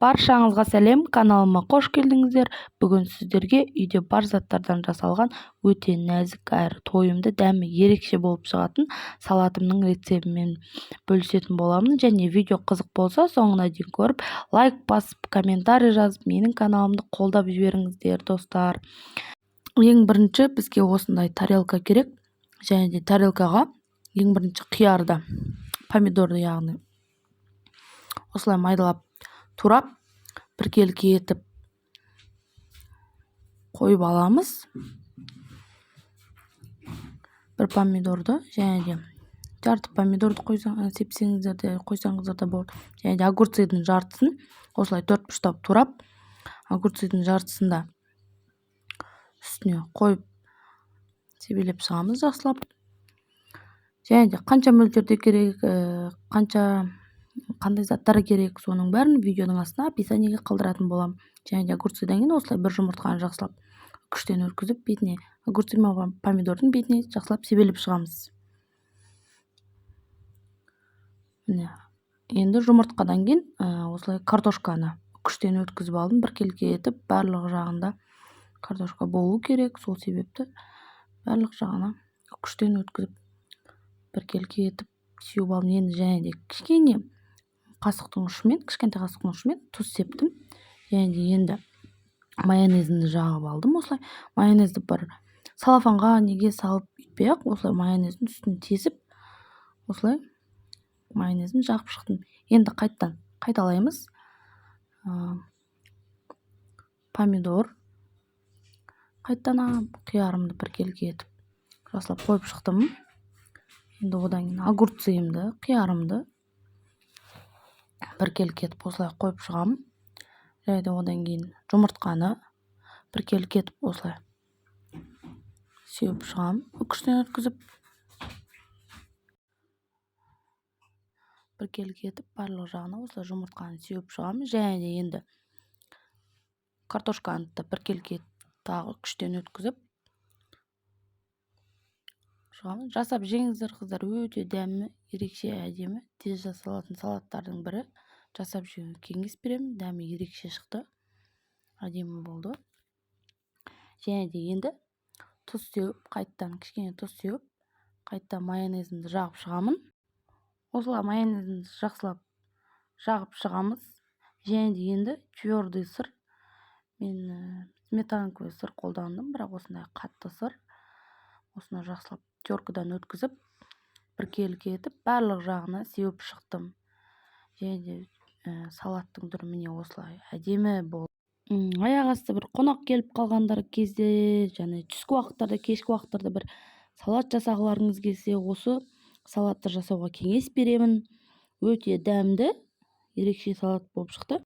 Баршаңызға сәлем, каналыма қош келдіңіздер. Бүгін сіздерге үйде бар заттардан жасалған өте нәзік әрі тойымды дәмі ерекше болып шығатын салатымның рецебімен бөлісетін боламын. Және видео қызық болса, соңына дейін көріп, лайк басып, комментарий жазып, менің каналымды қолдап жіберіңіздер, достар. Ең бірінші бізге осындай тарелка керек. Және де тарелкаға ең бірінші қиярды, помидорды яғни осылай майдалап турап біркелкі етіп қойып аламыз. Бір помидорды және де жарты помидорды сепсеңіздер де қойсаңыздар да болады. Және де огурцидың жартысын осылай төрт бұрыштап турап, огурцидың жартысын да үстіне қойып себелеп шығамыз жақсылап. Және де қанша мөлшерде керек, қандай заттар керек, соның бәрін видеоның астына описаниеге қалдыратын боламын. Және де огурциден кейін осылай бір жұмыртқаны жақсылап күштен өткізіп, бетіне огурцы мен помидордың бетіне жақсылап себелеп шығамыз. Міне, енді жұмыртқадан кейін осылай картошканы күштен өткізіп алдым, біркелкі етіп, барлық жағында картошка болу керек, сол себепті барлық жағына күштен өткізіп біркелкі етіп сеуіп алдым. Енді және де кішкентай қасықтың ұшымен тұз септім. Және де енді майонезімді жағып алдым. Осылай майонезді бір салафанға неге салып үйтпей-ақ, осылай майонездің үстін тесіп, осылай майонезін жағып шықтым. Енді қайталаймыз. Помидор, қайтадан қиярымды біркелкі етіп жасылап қойып шықтым. Енді одан кейін огурцымды, қиярымды біркелкі етіп осылай қойып шығамын. Және де одан кейін жұмыртқаны біркелкі етіп осылай сеуіп шығамын. Күштен өткізіп біркелкі етіп барлық жағына осылай жұмыртқаны сеуіп шығамын. Және де енді картошканы да біркелкі етіп тағы күштен өткізіп шығамын. Жасап жеңіздер, қыздар, өте дәмі, ерекше, әдемі, тез жасалатын салаттардың бірі. Жасап жеуге кеңес беремін. Дәмі ерекше шықты, әдемі болды. Және де енді тұз сеуіп, қайттан кішкене тұз сеуіп, қайттан майонезімді жағып шығамын. Осылай майонезімді жақсылап жағып шығамыз. Және де енді твердый сыр, мен сметанковый сыр қолдандым, бірақ осындай қатты сыр. Осыны жақсылап теркадан өткізіп, біркелкі етіп, барлық жағына сеуіп шықтым. Және де салаттың түрі міне осылай әдемі болды. Аяқ асты бір қонақ келіп қалғандар кезде, және түскі уақыттарда, кешкі уақыттарда бір салат жасағыларыңыз келсе, осы салатты жасауға кеңес беремін. Өте дәмді, ерекше салат болып шықты.